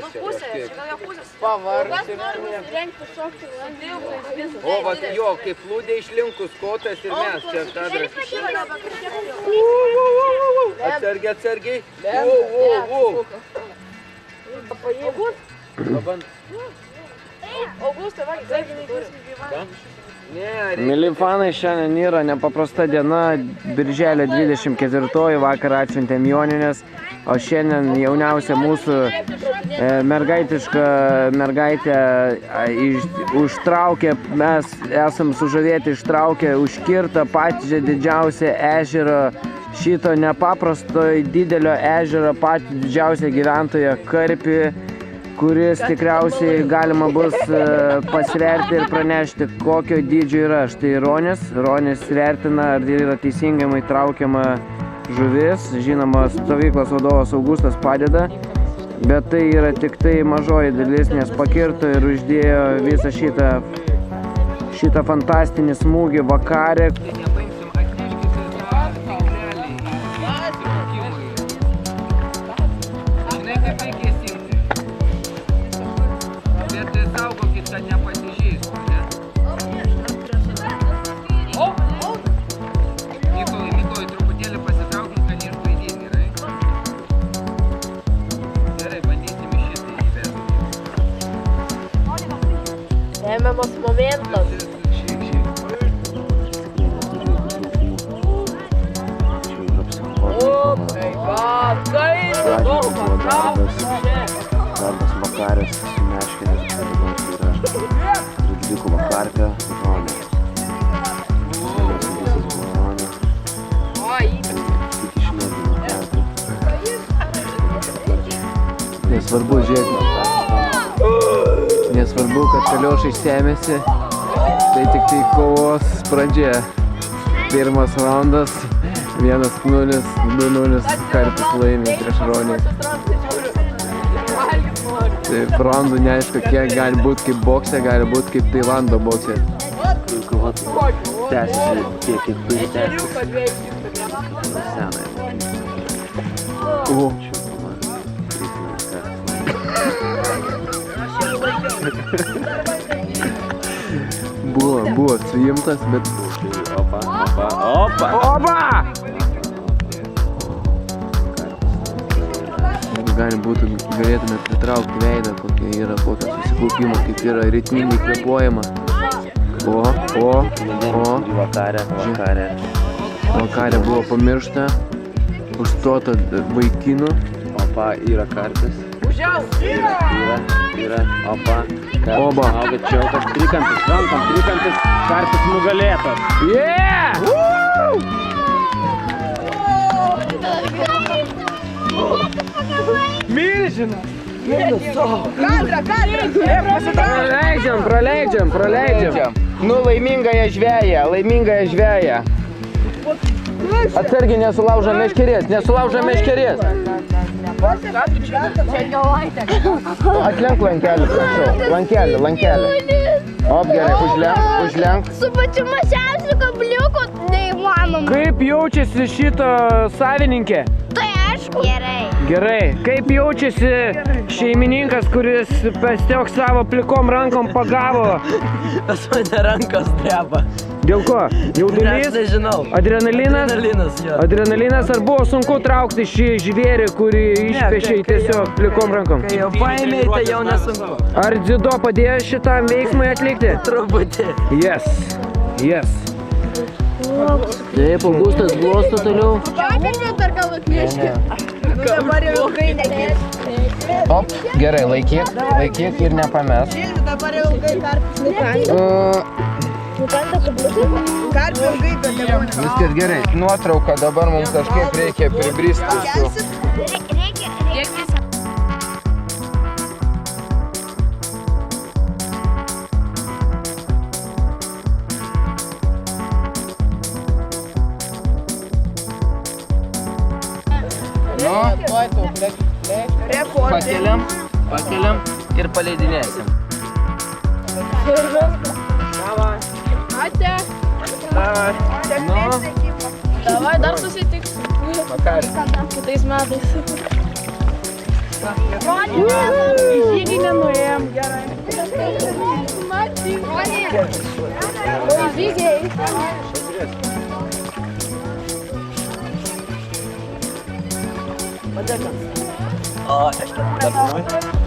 paties čia. Pavargti. O, va, jo, kaip plūdė išlinkus kotas ir mes čia kadras. Atsargiai. Augustai, va, gyvenimai. Mėly fanai, šiandien yra nepaprasta diena, birželio 24, vakar atšventėm Joninės, o šiandien jauniausia mūsų mergaitiška mergaitė užtraukė, mes esam sužavėti, ištraukė, užkirtą patį didžiausią ežerą, šito nepaprasto didelio ežero patį didžiausią gyventoją Karpį, kuris tikriausiai galima bus pasverti ir pranešti, kokio dydžio yra. Štai Ronis. Ronis vertina, ar yra teisingai traukiama žuvis. Žinoma, stovyklos vadovas Augustas padeda, bet tai yra tik tai mažoji dalis, nes pakirto ir uždėjo visą šitą fantastinį smūgį vakarę. Lemiamas momentas. O, my God, Darbas vakarės su meškinės, tai yra dvikova karpė, Ronė. Tik išnėdino karpė. Nesvarbu, žiūrėk. Nesvarbu, kad Kaliošai semėsi, tai tik tai kovos pradžia. Pirmas raundas, 1-0, 2-0, Karpis laimi prieš Ronį. Tai raundų neaišku, kiek gali būti kaip boksė, gali būti kaip Tailando boksė. Tęsiasi tiek, kiek turi tęsiasi. Senai. Buvo suimtas, bet... Opa! Gali būtų, galėtume pritraukti veidą, kokia yra, kokio susikaupimo, kaip yra ritmingai kvėpuojama. Vakarė buvo pamiršta, užstota vaikinų. Opa, yra Karpis. Yra, opa. Oba. Auga čiaukas, trikampis, rankom, trikampis, Karpis nugalėtas. Yeah! Milžina! Praleidžiam. Nu, laimingąją žveją. Atsargiai nesulauža meškerės. Atlenk lankelį, prašau. Lankelį. Op, gerai, užlenk. Su pačiu mažiausiu kabliuku neįmanoma. Kaip jaučiasi šito savininkė? Tai aišku. Gerai. Kaip jaučiasi šeimininkas, kuris tiesiog savo plikom rankom pagavo? Pas mane rankos dreba. Dėl ko? Jaudulys? Aš nežinau. Adrenalinas? Jo. Adrenalinas, ar buvo sunku traukti šį žvėrį, kurį išpešė tiesiog plikom rankom? Kai jau paėmėjai, tai jau nesunku. Ar dziudo padėjo šitam veiksmui atlikti? Truputį. Yes. Taip, Augustas glosto toliau. Dabar jau ilgai nekės. Op, gerai, laikyk ir nepames. Dabar jau ilgai Karpis Karpį ilgai, bet nebūna. Viskas gerai. Nuotrauka dabar mums kažkiek reikia pribristi su... Pakeliam ir paleidinėsim. Ate. Davai, dar susitiks. Vakarį. Kitais metais. Žygį nenuėjom, gerai. O, aš ten.